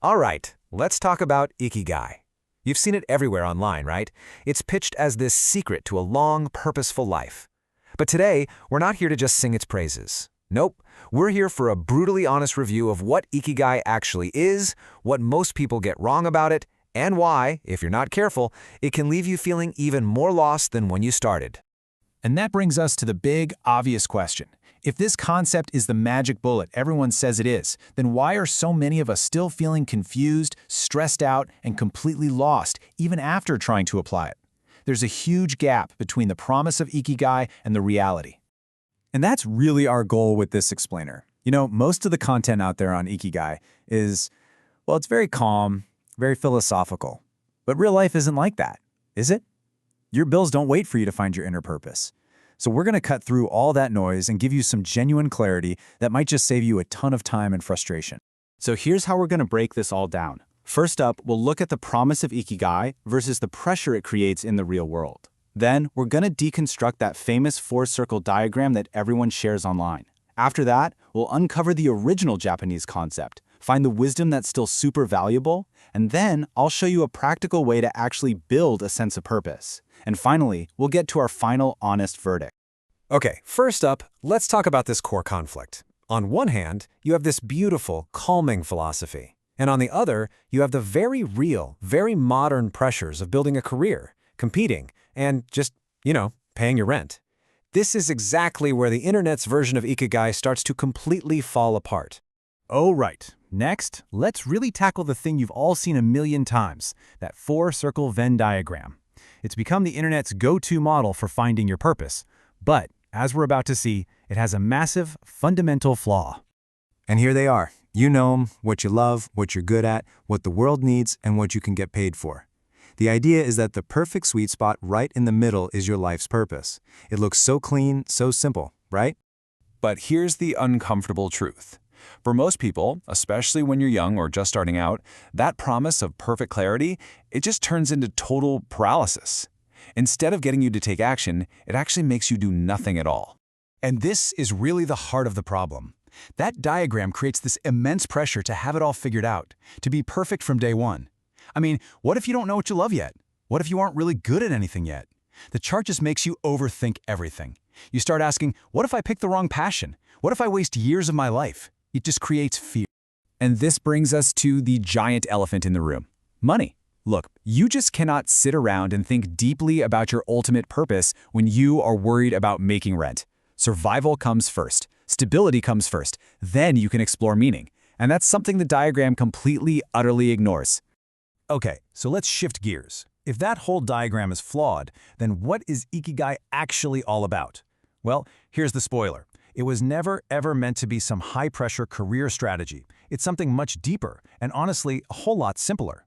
All right, let's talk about Ikigai. You've seen it everywhere online, right? It's pitched as this secret to a long, purposeful life. But today, we're not here to just sing its praises. Nope, we're here for a brutally honest review of what Ikigai actually is, what most people get wrong about it, and why, if you're not careful, it can leave you feeling even more lost than when you started. And that brings us to the big, obvious question. If this concept is the magic bullet everyone says it is, then why are so many of us still feeling confused, stressed out, and completely lost, even after trying to apply it? There's a huge gap between the promise of Ikigai and the reality. And that's really our goal with this explainer. Most of the content out there on Ikigai is, well, it's very calm, very philosophical. But real life isn't like that, is it? Your bills don't wait for you to find your inner purpose. So we're going to cut through all that noise and give you some genuine clarity that might just save you a ton of time and frustration. So here's how we're going to break this all down. First up, we'll look at the promise of Ikigai versus the pressure it creates in the real world. Then, we're going to deconstruct that famous four-circle diagram that everyone shares online. After that, we'll uncover the original Japanese concept, find the wisdom that's still super valuable, and then I'll show you a practical way to actually build a sense of purpose. And finally, we'll get to our final honest verdict. Okay, first up, let's talk about this core conflict. On one hand, you have this beautiful, calming philosophy. And on the other, you have the very real, very modern pressures of building a career, competing, and just, paying your rent. This is exactly where the internet's version of Ikigai starts to completely fall apart. Oh, right. Next, let's really tackle the thing you've all seen a million times, that four-circle Venn diagram. It's become the internet's go-to model for finding your purpose. But, as we're about to see, it has a massive, fundamental flaw. And here they are. You know them, what you love, what you're good at, what the world needs, and what you can get paid for. The idea is that the perfect sweet spot right in the middle is your life's purpose. It looks so clean, so simple, right? But here's the uncomfortable truth. For most people, especially when you're young or just starting out, that promise of perfect clarity, it just turns into total paralysis. Instead of getting you to take action, it actually makes you do nothing at all. And this is really the heart of the problem. That diagram creates this immense pressure to have it all figured out, to be perfect from day one. I mean, what if you don't know what you love yet? What if you aren't really good at anything yet? The chart just makes you overthink everything. You start asking, what if I pick the wrong passion? What if I waste years of my life? It just creates fear. And this brings us to the giant elephant in the room: money. Look, you just cannot sit around and think deeply about your ultimate purpose when you are worried about making rent. Survival comes first. Stability comes first. Then you can explore meaning. And that's something the diagram completely, utterly ignores. Okay, so let's shift gears. If that whole diagram is flawed, then what is Ikigai actually all about? Well, here's the spoiler. It was never, ever meant to be some high-pressure career strategy. It's something much deeper and, honestly, a whole lot simpler.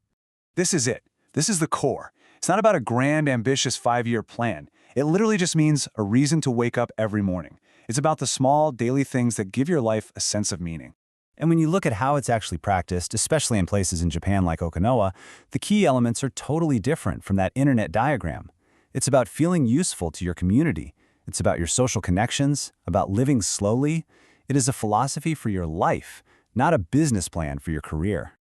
This is it. This is the core. It's not about a grand, ambitious 5-year plan. It literally just means a reason to wake up every morning. It's about the small, daily things that give your life a sense of meaning. And when you look at how it's actually practiced, especially in places in Japan like Okinawa, the key elements are totally different from that internet diagram. It's about feeling useful to your community. It's about your social connections, about living slowly. It is a philosophy for your life, not a business plan for your career.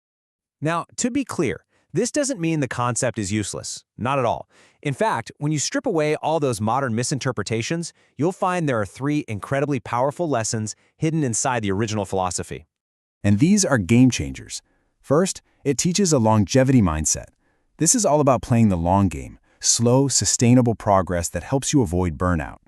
Now, to be clear, this doesn't mean the concept is useless. Not at all. In fact, when you strip away all those modern misinterpretations, you'll find there are 3 incredibly powerful lessons hidden inside the original philosophy. And these are game changers. First, it teaches a longevity mindset. This is all about playing the long game, slow, sustainable progress that helps you avoid burnout.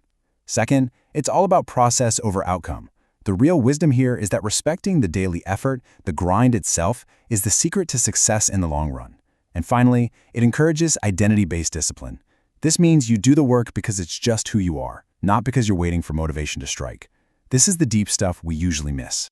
Second, it's all about process over outcome. The real wisdom here is that respecting the daily effort, the grind itself, is the secret to success in the long run. And finally, it encourages identity-based discipline. This means you do the work because it's just who you are, not because you're waiting for motivation to strike. This is the deep stuff we usually miss.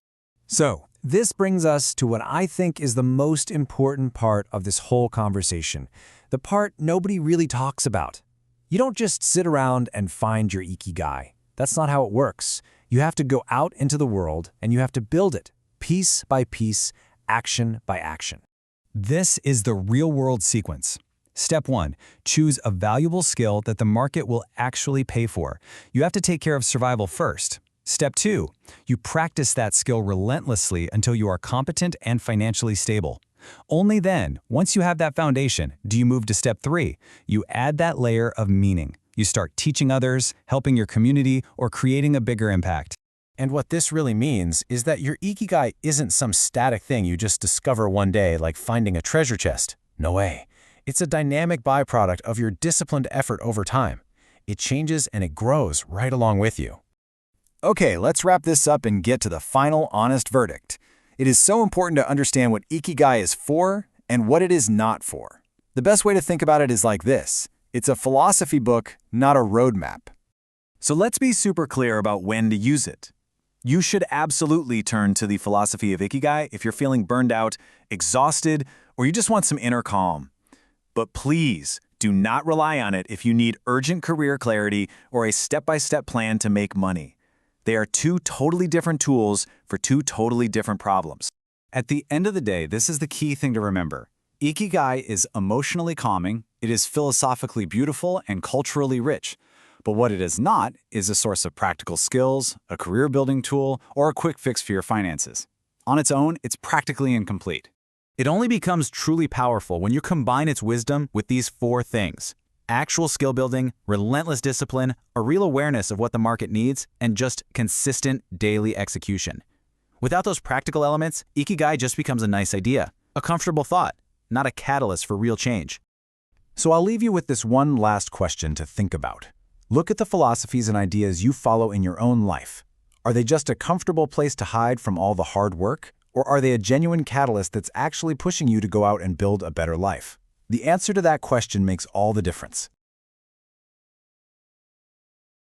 So, this brings us to what I think is the most important part of this whole conversation, the part nobody really talks about. You don't just sit around and find your Ikigai. That's not how it works. You have to go out into the world and you have to build it, piece by piece, action by action. This is the real-world sequence. Step 1, choose a valuable skill that the market will actually pay for. You have to take care of survival first. Step 2, you practice that skill relentlessly until you are competent and financially stable. Only then, once you have that foundation, do you move to step 3. You add that layer of meaning. You start teaching others, helping your community, or creating a bigger impact. And what this really means is that your Ikigai isn't some static thing you just discover one day like finding a treasure chest. No way. It's a dynamic byproduct of your disciplined effort over time. It changes and it grows right along with you. Okay, let's wrap this up and get to the final honest verdict. It is so important to understand what Ikigai is for and what it is not for. The best way to think about it is like this. It's a philosophy book, not a roadmap. So let's be super clear about when to use it. You should absolutely turn to the philosophy of Ikigai if you're feeling burned out, exhausted, or you just want some inner calm. But please, do not rely on it if you need urgent career clarity or a step-by-step plan to make money. They are two totally different tools for two totally different problems. At the end of the day, this is the key thing to remember. Ikigai is emotionally calming, it is philosophically beautiful and culturally rich. But what it is not is a source of practical skills, a career-building tool, or a quick fix for your finances. On its own, it's practically incomplete. It only becomes truly powerful when you combine its wisdom with these 4 things: actual skill building, relentless discipline, a real awareness of what the market needs, and just consistent daily execution. Without those practical elements, Ikigai just becomes a nice idea, a comfortable thought, not a catalyst for real change. So I'll leave you with this one last question to think about. Look at the philosophies and ideas you follow in your own life. Are they just a comfortable place to hide from all the hard work? Or are they a genuine catalyst that's actually pushing you to go out and build a better life? The answer to that question makes all the difference.